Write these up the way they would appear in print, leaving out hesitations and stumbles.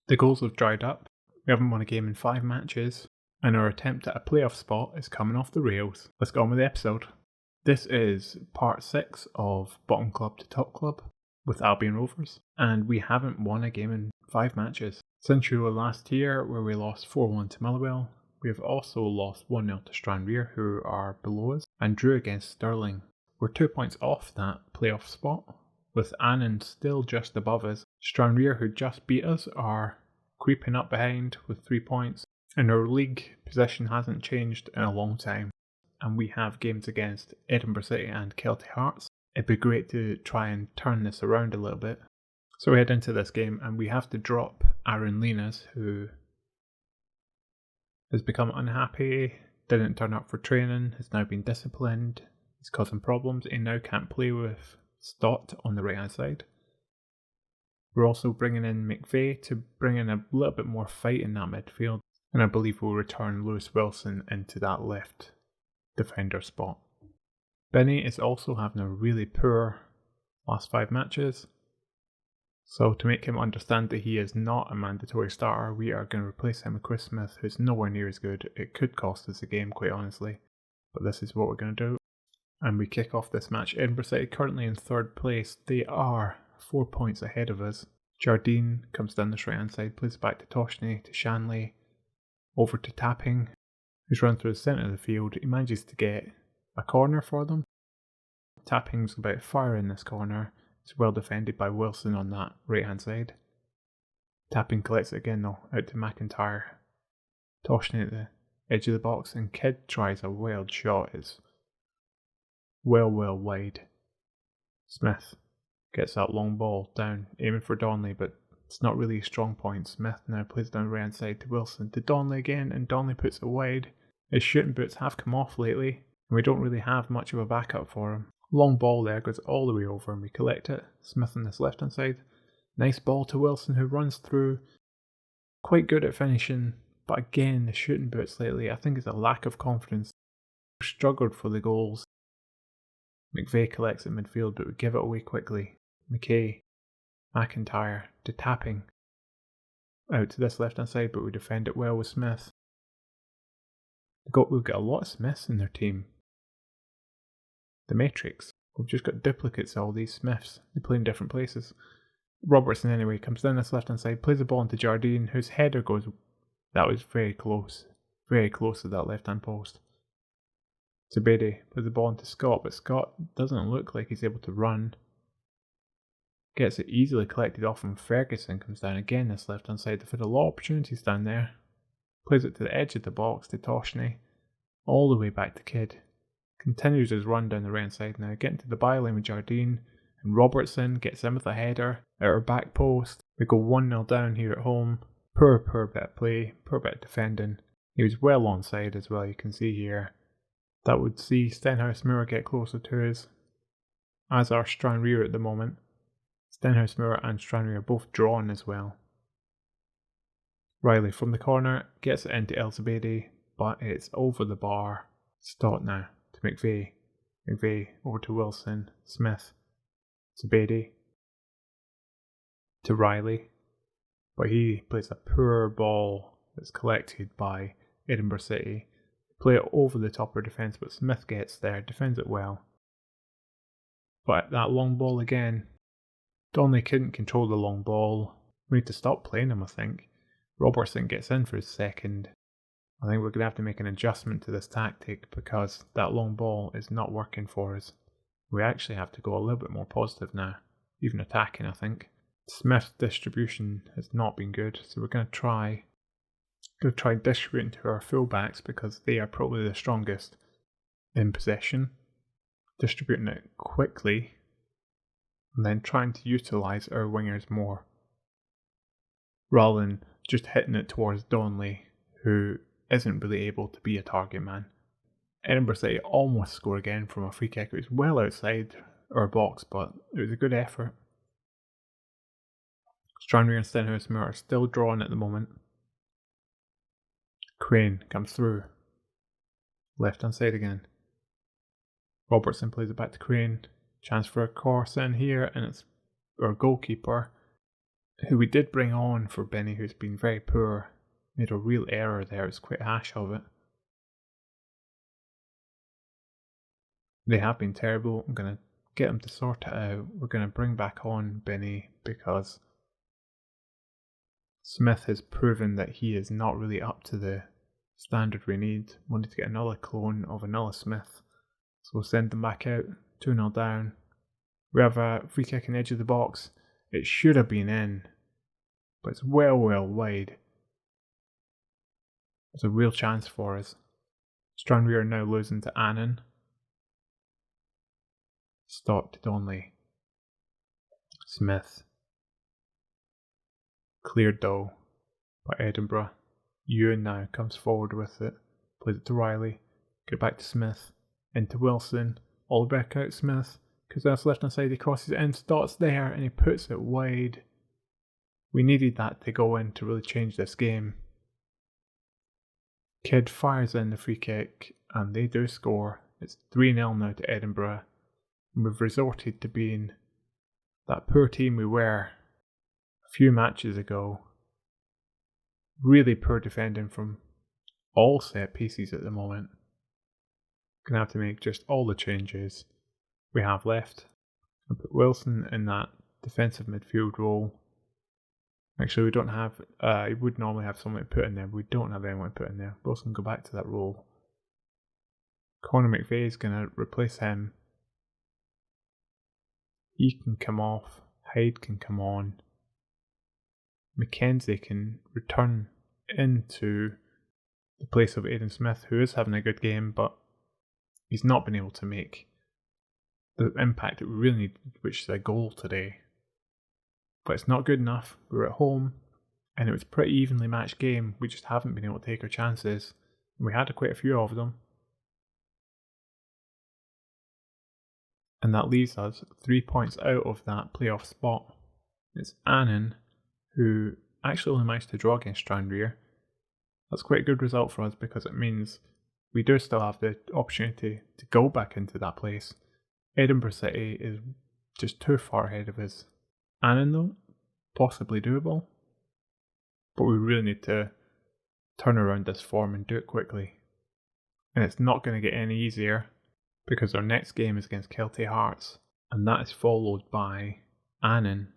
The goals have dried up, we haven't won a game in 5 matches, and our attempt at a playoff spot is coming off the rails. Let's get on with the episode. This is part 6 of Bottom Club to Top Club with Albion Rovers, and we haven't won a game in 5 matches. Since we were last here, where we lost 4-1 to Motherwell, we have also lost 1-0 to Stranraer, who are below us, and drew against Stirling. We're 2 points off that playoff spot, with Annan still just above us. Stranraer, who just beat us, are creeping up behind with 3 points, and our league position hasn't changed in a long time. And we have games against Edinburgh City and Kelty Hearts. It'd be great to try and turn this around a little bit. So we head into this game and we have to drop Aaron Linas, who has become unhappy, didn't turn up for training, has now been disciplined, he's causing problems, he now can't play with Stott on the right hand side. We're also bringing in McVeigh to bring in a little bit more fight in that midfield, and I believe we'll return Lewis Wilson into that left defender spot. Benny is also having a really poor last 5 matches, so to make him understand that he is not a mandatory starter, we are going to replace him with Chris Smith, who's nowhere near as good. It could cost us a game, quite honestly, but this is what we're going to do. And we kick off this match. Edinburgh City currently in 3rd place. They are 4 points ahead of us. Jardine comes down this right hand side, plays back to Toshney, to Shanley, over to Tapping, who's run through the centre of the field. He manages to get a corner for them. Tapping's about to fire in this corner. It's well defended by Wilson on that right hand side. Tapping collects it again though, out to McIntyre. Toshney at the edge of the box, and Kidd tries a wild shot. It's well wide. Smith gets that long ball down, aiming for Donnelly, but it's not really a strong point. Smith now plays down the right hand side to Wilson, to Donnelly again, and Donnelly puts it wide. His shooting boots have come off lately, and we don't really have much of a backup for him. Long ball there, goes all the way over and we collect it. Smith on this left hand side. Nice ball to Wilson, who runs through. Quite good at finishing, but again the shooting boots lately, I think it's a lack of confidence. We've struggled for the goals. McVeigh collects it midfield, but we give it away quickly. McKay, McIntyre to Tapping. Out to this left hand side, but we defend it well with Smith. We've got a lot of Smiths in their team. The Matrix. We've just got duplicates of all these Smiths. They play in different places. Robertson anyway comes down this left hand side, plays the ball into Jardine, whose header goes. That was very close to that left hand post. Zabedi plays the ball into Scott, but Scott doesn't look like he's able to run. Gets it easily collected off him. Ferguson comes down again this left hand side. They've had a lot of opportunities down there. Plays it to the edge of the box to Toshney. All the way back to Kidd. Continues his run down the right hand side now, getting to the byline with Jardine, and Robertson gets in with a header at our back post. We go 1-0 down here at home. Poor bit of play, poor bit of defending. He was well onside as well, you can see here. That would see Stenhousemuir get closer to us, as are Stranraer at the moment. Stenhousemuir and Stranraer are both drawn as well. Riley from the corner gets it into Elzabedi, but it's over the bar. Stott now to McVeigh. McVeigh over to Wilson. Smith to Beatty. To Riley. But he plays a poor ball that's collected by Edinburgh City. Play it over the top of our defence, but Smith gets there, defends it well. But that long ball again. Donnelly couldn't control the long ball. We need to stop playing him, I think. Robertson gets in for his second. I think we're going to have to make an adjustment to this tactic because that long ball is not working for us. We actually have to go a little bit more positive now, even attacking, I think. Smith's distribution has not been good, so we're going to try distributing to our fullbacks because they are probably the strongest in possession. Distributing it quickly and then trying to utilise our wingers more rather than just hitting it towards Donnelly, who isn't really able to be a target man. Edinburgh City almost score again from a free kick. It was well outside our box, but it was a good effort. Stranraer and Stenhousemuir are still drawn at the moment. Crane comes through. Left hand side again. Robertson plays it back to Crane. Chance for a cross in here, and it's our goalkeeper who we did bring on for Benny, who's been very poor. Made a real error there, it's quite harsh of it. They have been terrible. I'm going to get them to sort it out. We're going to bring back on Benny because Smith has proven that he is not really up to the standard we need. We need to get another clone of another Smith. So we'll send them back out, 2-0 down. We have a free kick in the edge of the box. It should have been in, but it's well wide. It's a real chance for us. Stranraer are now losing to Annan. Stopped Donnelly. Smith. Cleared though by Edinburgh. Ewan now comes forward with it. Plays it to Riley. Get back to Smith. Into Wilson. All back out Smith. Because that's left hand side, he crosses it in. Stott's there and he puts it wide. We needed that to go in to really change this game. Kidd fires in the free kick and they do score. It's 3-0 now to Edinburgh. And we've resorted to being that poor team we were a few matches ago. Really poor defending from all set pieces at the moment. Gonna have to make just all the changes we have left. I'll put Wilson in that defensive midfield role. Actually, we don't have, I would normally have someone to put in there, but we don't have anyone to put in there. Wilson go back to that role. Conor McVeigh is going to replace him. He can come off, Hyde can come on. Mackenzie can return into the place of Aidan Smith, who is having a good game, but he's not been able to make the impact that we really need, which is a goal today. But it's not good enough. We were at home, and it was a pretty evenly matched game. We just haven't been able to take our chances. And we had quite a few of them. And that leaves us 3 points out of that playoff spot. It's Annan, who actually only managed to draw against Stranraer. That's quite a good result for us because it means we do still have the opportunity to go back into that place. Edinburgh City is just too far ahead of us. Annan though, possibly doable. But we really need to turn around this form and do it quickly. And it's not going to get any easier because our next game is against Kelty Hearts. And that is followed by Annan,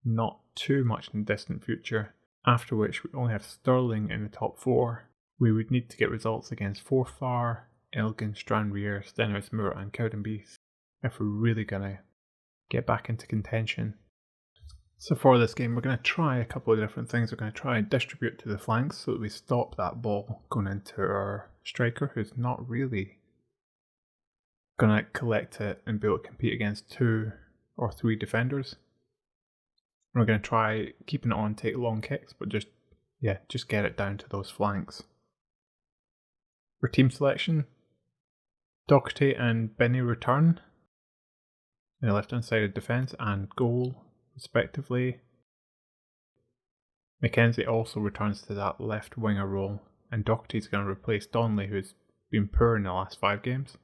not too much in the distant future. After which we only have Stirling in the top 4. We would need to get results against Forfar, Elgin, Stranraer, Stenhousemoor and Cowdenbeath if we're really going to get back into contention. So for this game, we're going to try a couple of different things. We're going to try and distribute to the flanks so that we stop that ball going into our striker, who's not really going to collect it and be able to compete against 2 or 3 defenders. And we're going to try keeping it on, take long kicks, but just get it down to those flanks. For team selection, Doherty and Benny return in the left-hand side of defence and goal, respectively. Mackenzie also returns to that left winger role, and Doherty's going to replace Donnelly, who's been poor in the last 5 games.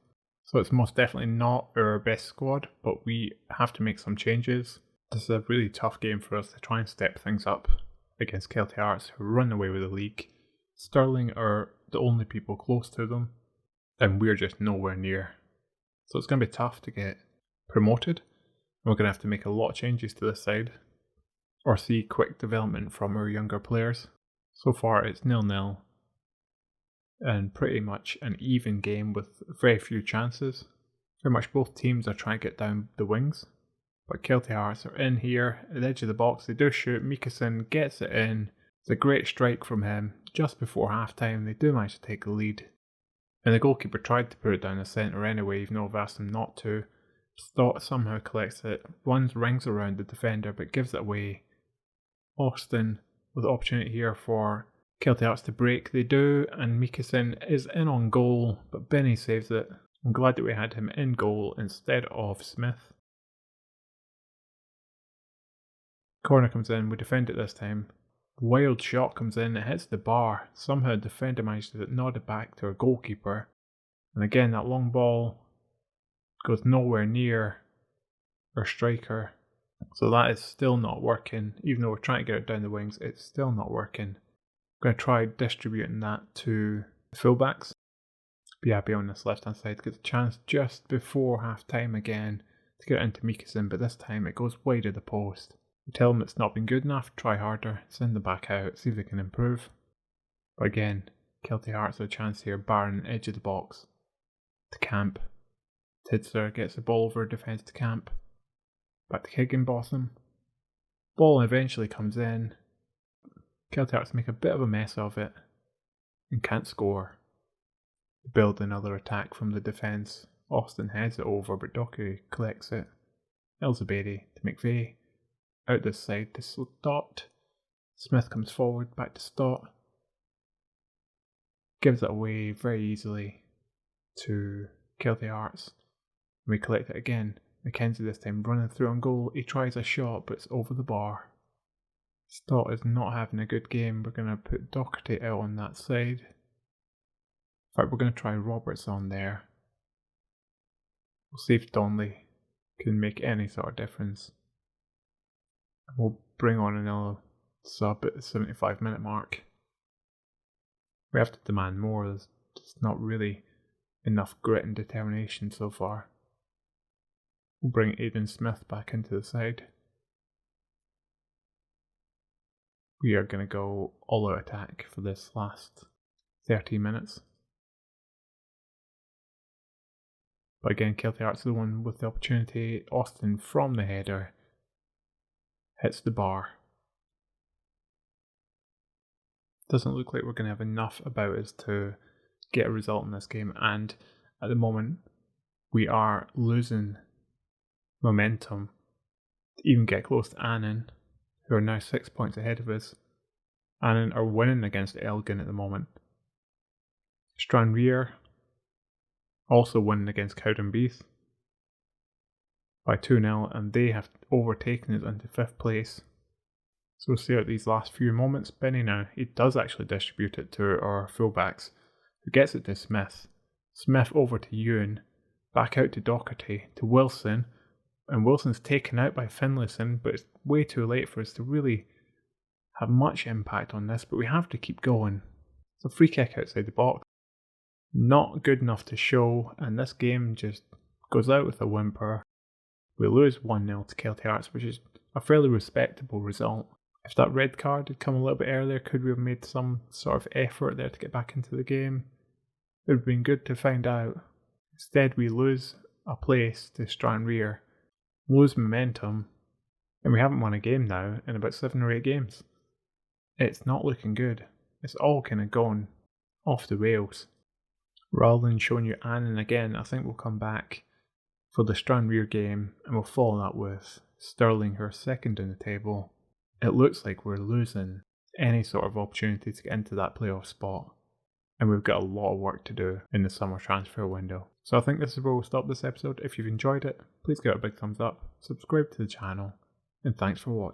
So it's most definitely not our best squad, but we have to make some changes. This is a really tough game for us to try and step things up against Kelty Hearts, who run away with the league. Stirling are the only people close to them, and we're just nowhere near. So it's going to be tough to get promoted. We're going to have to make a lot of changes to this side, or see quick development from our younger players. So far it's 0-0, and pretty much an even game with very few chances. Pretty much both teams are trying to get down the wings, but Kelty Hearts are in here at the edge of the box. They do shoot, Mikason gets it in. It's a great strike from him just before half time. They do manage to take the lead, and the goalkeeper tried to put it down the centre anyway, even though I've asked him not to. Stott somehow collects it, runs rings around the defender but gives it away. Austin with the opportunity here for Kelty Hearts to break. They do, and Mikason is in on goal, but Benny saves it. I'm glad that we had him in goal instead of Smith. Corner comes in, we defend it this time. Wild shot comes in, it hits the bar. Somehow the defender manages to nod it back to our goalkeeper. And again, that long ball goes nowhere near our striker. So that is still not working. Even though we're trying to get it down the wings, it's still not working. I'm going to try distributing that to the fullbacks. Biabi on this left hand side gets a chance just before half time again to get it into Mikason, but this time it goes wide of the post. We tell them it's not been good enough, try harder, send them back out, see if they can improve. But again, Kelty Hearts have a chance here, barring edge of the box. To Camp. Tidser gets the ball over defence to Camp. Back to Higginbotham. Ball eventually comes in. Kelty Hearts make a bit of a mess of it and can't score. Build another attack from the defence. Austin heads it over, but Docherty collects it. Elzabady to McVeigh. Out this side to Stott. Smith comes forward, back to Stott. Gives it away very easily to Kelty Hearts. We collect it again. McKenzie this time running through on goal. He tries a shot, but it's over the bar. Stott is not having a good game. We're going to put Docherty out on that side. In fact, we're going to try Roberts on there. We'll see if Donnelly can make any sort of difference. And we'll bring on another sub at the 75-minute mark. We have to demand more. There's just not really enough grit and determination so far. We'll bring Aidan Smith back into the side. We are going to go all-out attack for this last 30 minutes. But again, Kelty Hearts is the one with the opportunity. Austin from the header hits the bar. Doesn't look like we're going to have enough about us to get a result in this game, and at the moment we are losing momentum to even get close to Annan, who are now 6 points ahead of us. Annan are winning against Elgin at the moment. Stranraer also winning against Cowdenbeath by 2-0, and they have overtaken us into 5th place. So we'll see out these last few moments. Benny now, he does actually distribute it to our fullbacks, who gets it to Smith. Smith over to Ewan, back out to Docherty, to Wilson, and Wilson's taken out by Finlayson, but it's way too late for us to really have much impact on this, but we have to keep going. It's a free kick outside the box. Not good enough to show, and this game just goes out with a whimper. We lose 1-0 to Kelty Hearts, which is a fairly respectable result. If that red card had come a little bit earlier, could we have made some sort of effort there to get back into the game? It would have been good to find out. Instead, we lose a place to Stranraer, lose momentum, and we haven't won a game now in about 7 or 8 games. It's not looking good. It's all kind of gone off the rails. Rather than showing you Annan again, I think we'll come back for the Stranraer game and we'll follow that with Stirling, who are second in the table. It looks like we're losing any sort of opportunity to get into that playoff spot, and we've got a lot of work to do in the summer transfer window. So I think this is where we'll stop this episode. If you've enjoyed it, please give it a big thumbs up, subscribe to the channel, and thanks for watching.